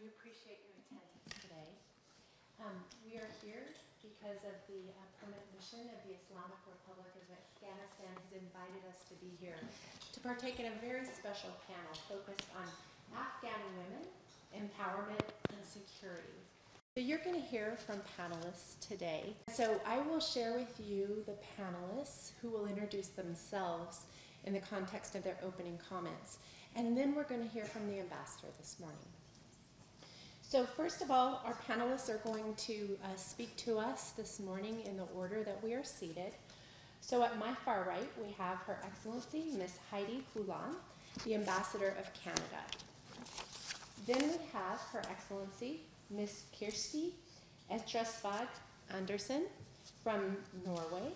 appreciate your attendance today. We are here because of the permanent mission of the Islamic Republic of Afghanistan has invited us to be here to partake in a very special panel focused on Afghan women, empowerment, and security. So you're going to hear from panelists today. So I will share with you the panelists who will introduce themselves in the context of their opening comments. And then we're going to hear from the ambassador this morning. So first of all, our panelists are going to speak to us this morning in the order that we are seated. So at my far right, we have Her Excellency, Ms. Heidi Poulan, the Ambassador of Canada. Then we have Her Excellency, Ms. Kirsti Estrasvad Andersen from Norway.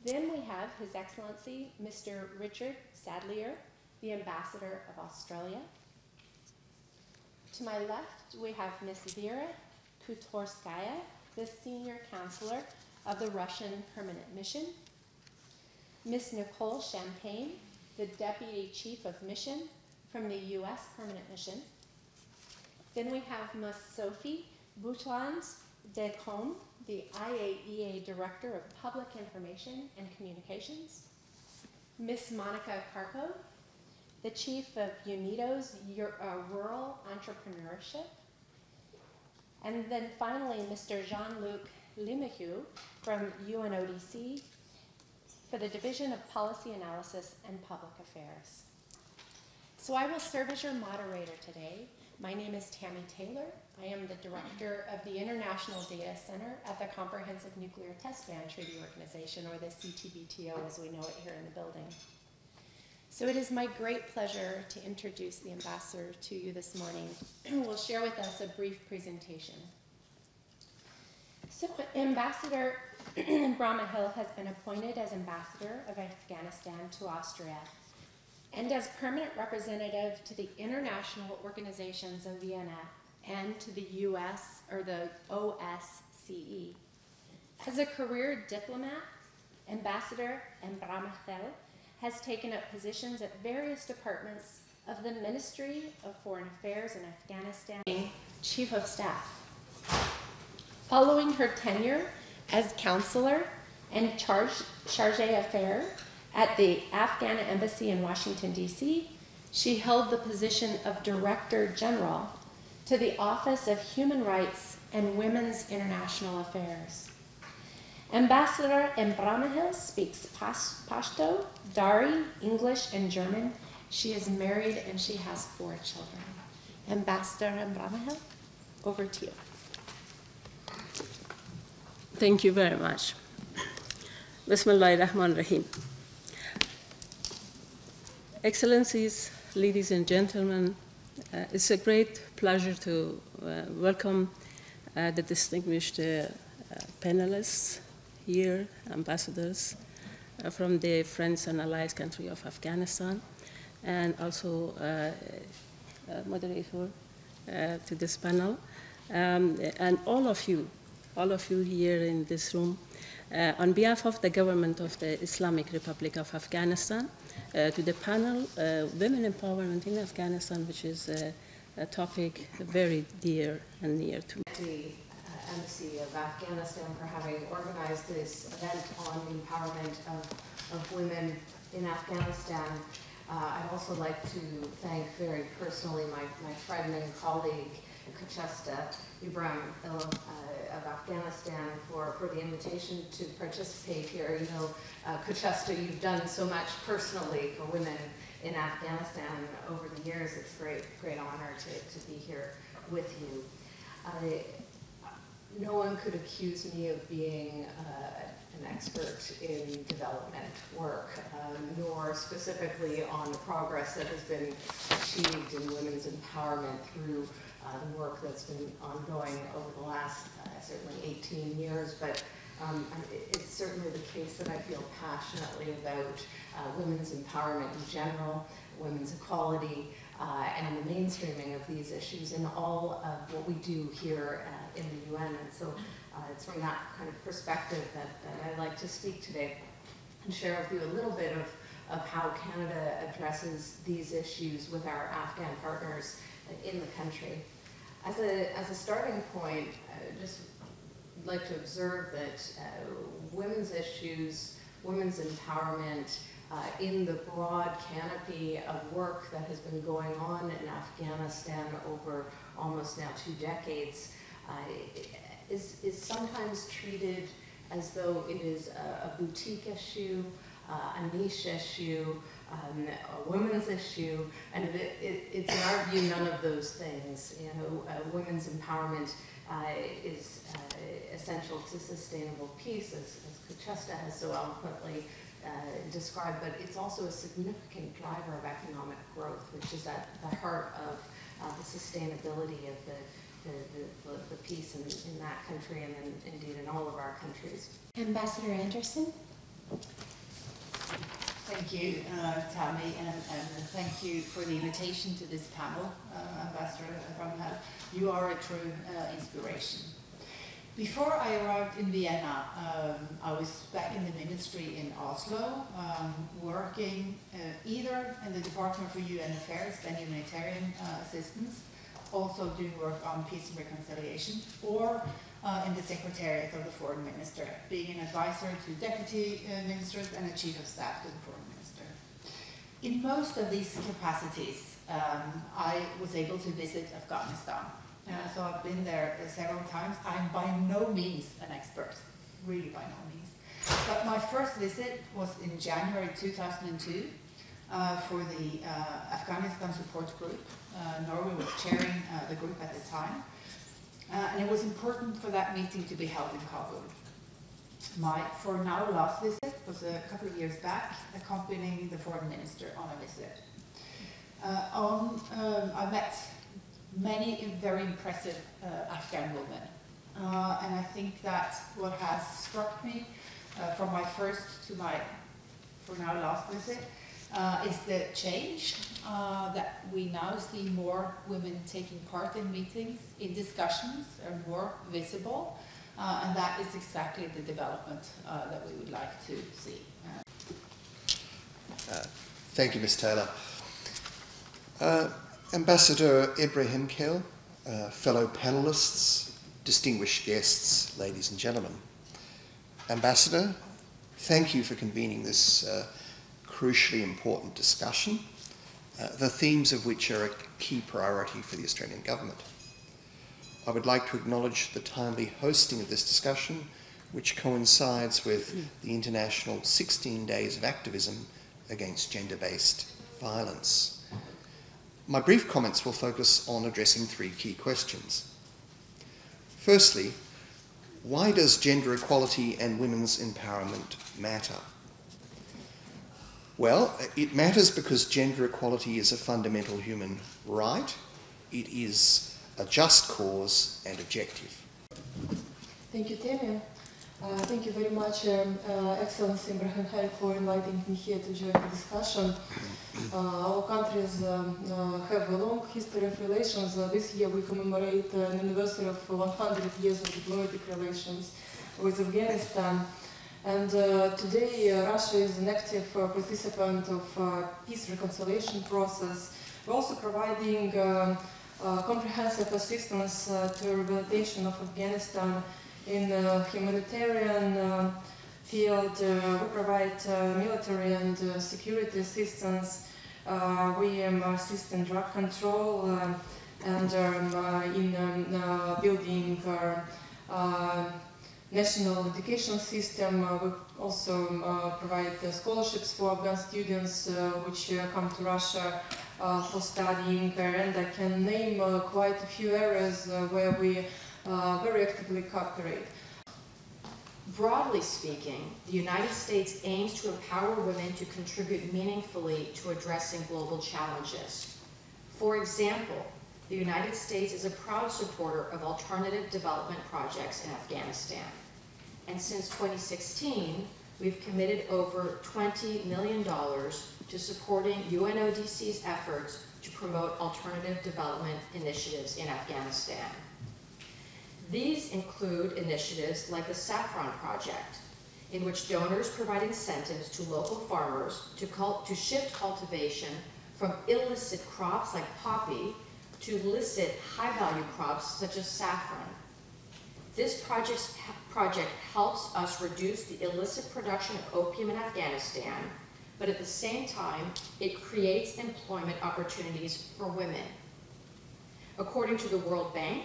Then we have His Excellency, Mr. Richard Sadlier, the Ambassador of Australia. To my left, we have Ms. Vera Kutorskaya, the Senior Counselor of the Russian Permanent Mission. Ms. Nicole Champagne, the Deputy Chief of Mission from the U.S. Permanent Mission. Then we have Ms. Sophie Boutlans de Combe, the IAEA Director of Public Information and Communications. Ms. Monica Karpo, the Chief of UNIDO's Rural Entrepreneurship. And then finally, Mr. Jean-Luc Limahue from UNODC for the Division of Policy Analysis and Public Affairs. So I will serve as your moderator today. My name is Tammy Taylor. I am the Director of the International Data Center at the Comprehensive Nuclear Test Ban Treaty Organization, or the CTBTO as we know it here in the building. So it is my great pleasure to introduce the ambassador to you this morning, who will share with us a brief presentation. So Ambassador Brahmahil has been appointed as Ambassador of Afghanistan to Austria and as permanent representative to the international organizations of Vienna and to the US, or the OSCE. As a career diplomat, Ambassador Brahmahil has taken up positions at various departments of the Ministry of Foreign Affairs in Afghanistan, Chief of Staff. Following her tenure as counselor and charge d'affaires at the Afghan Embassy in Washington, D.C., she held the position of Director General to the Office of Human Rights and Women's International Affairs. Ambassador Brahmahil speaks Pashto, Dari, English, and German. She is married and she has 4 children. Ambassador Brahmahil, over to you. Thank you very much. Bismillahirrahmanirrahim. Excellencies, ladies and gentlemen, it's a great pleasure to welcome the distinguished panelists here, ambassadors from the friends and allies country of Afghanistan, and also moderator to this panel, and all of you here in this room. On behalf of the government of the Islamic Republic of Afghanistan, to the panel, Women Empowerment in Afghanistan, which is a topic very dear and near to me. The Embassy of Afghanistan for having organized this event on the empowerment of women in Afghanistan. I'd also like to thank very personally my friend and colleague, Kuchesta Ibrahim of Afghanistan for the invitation to participate here. You know, Kuchesta, you've done so much personally for women in Afghanistan over the years. It's a great honor to be here with you. No one could accuse me of being an expert in development work, nor specifically on the progress that has been achieved in women's empowerment through the work that's been ongoing over the last certainly 18 years. But it's certainly the case that I feel passionately about women's empowerment in general, women's equality, and the mainstreaming of these issues in all of what we do here in the UN. And so it's from that kind of perspective that I'd like to speak today and share with you a little bit of how Canada addresses these issues with our Afghan partners in the country. As a starting point, I just like to observe that women's issues, women's empowerment, in the broad canopy of work that has been going on in Afghanistan over almost now 2 decades, is sometimes treated as though it is a boutique issue, a niche issue, a women's issue, and it's in our view none of those things. You know, women's empowerment is essential to sustainable peace, as Kuchesta has so eloquently described, but it's also a significant driver of economic growth, which is at the heart of the sustainability of the peace in that country and then indeed in all of our countries. Ambassador Anderson. Thank you, Tammy, and thank you for the invitation to this panel, Ambassador Ragnhild. You are a true inspiration. Before I arrived in Vienna, I was back in the ministry in Oslo, working either in the Department for UN Affairs and Humanitarian Assistance, also doing work on peace and reconciliation, or in the Secretariat of the Foreign Minister, being an advisor to deputy ministers and a chief of staff to the Foreign Minister. In most of these capacities, I was able to visit Afghanistan. So I've been there several times. I'm by no means an expert, really by no means. But my first visit was in January 2002 for the Afghanistan Support Group. Norway was chairing the group at the time. And it was important for that meeting to be held in Kabul. My, for now, last visit was a couple of years back, accompanying the foreign minister on a visit. I met many very impressive Afghan women. And I think that what has struck me from my first to my, for now, last visit, is the change that we now see more women taking part in meetings, in discussions, are more visible, and that is exactly the development that we would like to see. Thank you, Ms. Taylor. Ambassador Ibrahim Kell, fellow panelists, distinguished guests, ladies and gentlemen. Ambassador, thank you for convening this crucially important discussion, the themes of which are a key priority for the Australian Government. I would like to acknowledge the timely hosting of this discussion, which coincides with the International 16 Days of Activism Against Gender-Based Violence. My brief comments will focus on addressing 3 key questions. Firstly, why does gender equality and women's empowerment matter? Well, it matters because gender equality is a fundamental human right. It is a just cause and objective. Thank you, Tammy. Thank you very much, Excellency Ibrahim Kell, for inviting me here to join the discussion. Our countries have a long history of relations. This year we commemorate an anniversary of 100 years of diplomatic relations with Afghanistan. And today Russia is an active participant of peace reconciliation process. We're also providing comprehensive assistance to rehabilitation of Afghanistan in the humanitarian field. We provide military and security assistance. We assist in drug control and in building our national education system. We also provide scholarships for Afghan students which come to Russia for studying, and I can name quite a few areas where we very actively cooperate. Broadly speaking, the United States aims to empower women to contribute meaningfully to addressing global challenges. For example, the United States is a proud supporter of alternative development projects in Afghanistan. And since 2016, we've committed over $20 million to supporting UNODC's efforts to promote alternative development initiatives in Afghanistan. These include initiatives like the Saffron Project, in which donors provide incentives to local farmers to shift cultivation from illicit crops like poppy to licit high-value crops such as saffron. This project helps us reduce the illicit production of opium in Afghanistan, but at the same time, it creates employment opportunities for women. According to the World Bank,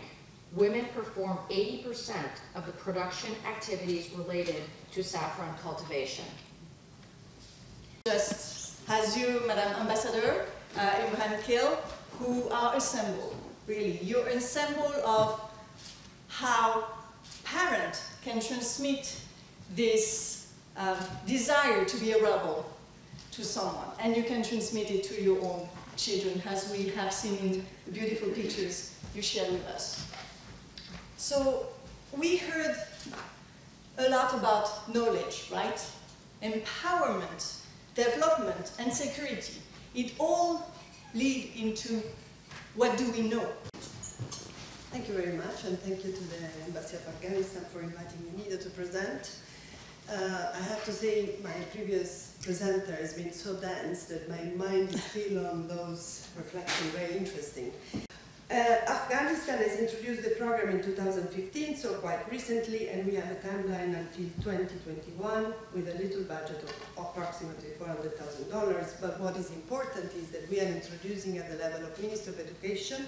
women perform 80% of the production activities related to saffron cultivation. Just as you, Madam Ambassador Ibrahim Khalil, who are a symbol, really. You're a symbol of how parents can transmit this desire to be a rebel to someone, and you can transmit it to your own children, as we have seen in the beautiful pictures you share with us. So we heard a lot about knowledge, right? Empowerment, development, and security. It all lead into what do we know? Thank you very much, and thank you to the Embassy of Afghanistan for inviting me here to present. I have to say my previous presenter has been so dense that my mind is still on those reflections, very interesting. Afghanistan has introduced the program in 2015, so quite recently, and we have a timeline until 2021 with a little budget of approximately $400,000. But what is important is that we are introducing at the level of Ministry of Education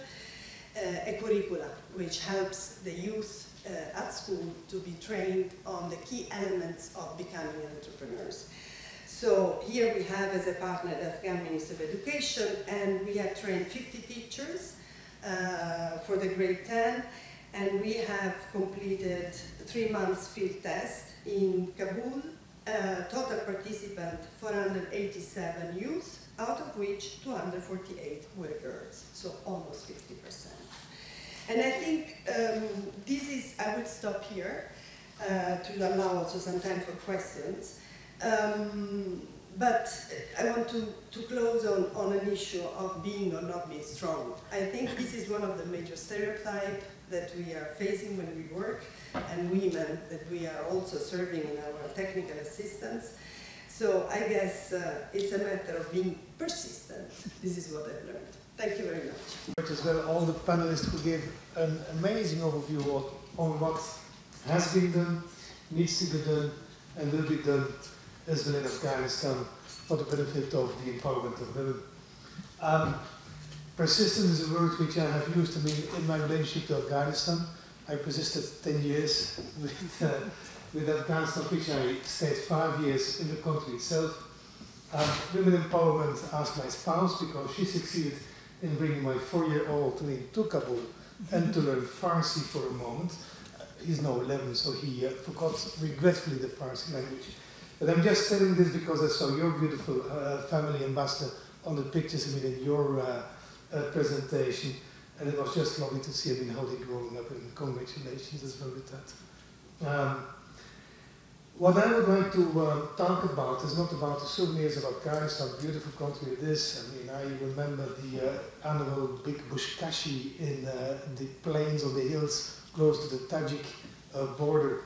a curricula which helps the youth at school to be trained on the key elements of becoming entrepreneurs. So here we have as a partner the Afghan Ministry of Education, and we have trained 50 teachers for the grade 10, and we have completed 3 months field test in Kabul. Total participant 487 youth, out of which 248 were girls, so almost 50%. And I think this is, I will stop here to allow also some time for questions. But I want to close on an issue of being or not being strong. I think this is one of the major stereotypes that we are facing when we work, and women that we are also serving in our technical assistance. So I guess it's a matter of being persistent. This is what I've learned. Thank you very much. As well, all the panelists who gave an amazing overview on what has been done, needs to be done, and will be done as well in Afghanistan for the benefit of the empowerment of women. Persistence is a word which I have used in my relationship to Afghanistan. I persisted 10 years with Afghanistan, which I stayed 5 years in the country itself. Women empowerment asked my spouse, because she succeeded in bringing my 4-year-old to Kabul and to learn Farsi for a moment. He's now 11, so he forgot regretfully the Farsi language. But I'm just telling this because I saw your beautiful family ambassador on the pictures in your presentation, and it was just lovely to see him in Holi growing up, and congratulations as well with that. What I would like to talk about is not about the souvenirs of Afghanistan, beautiful country it is. I mean, I remember the annual big Bushkashi in the plains or the hills close to the Tajik border.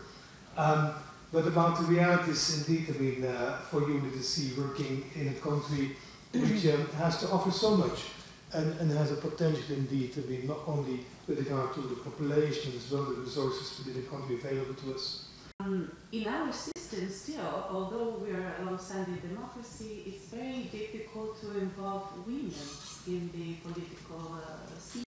But about the realities, indeed, I mean, for you to see working in a country which has to offer so much and has a potential indeed to be not only with regard to the population as well the resources within the country available to us. In our system still, although we are a long-standing democracy, it's very difficult to involve women in the political scene.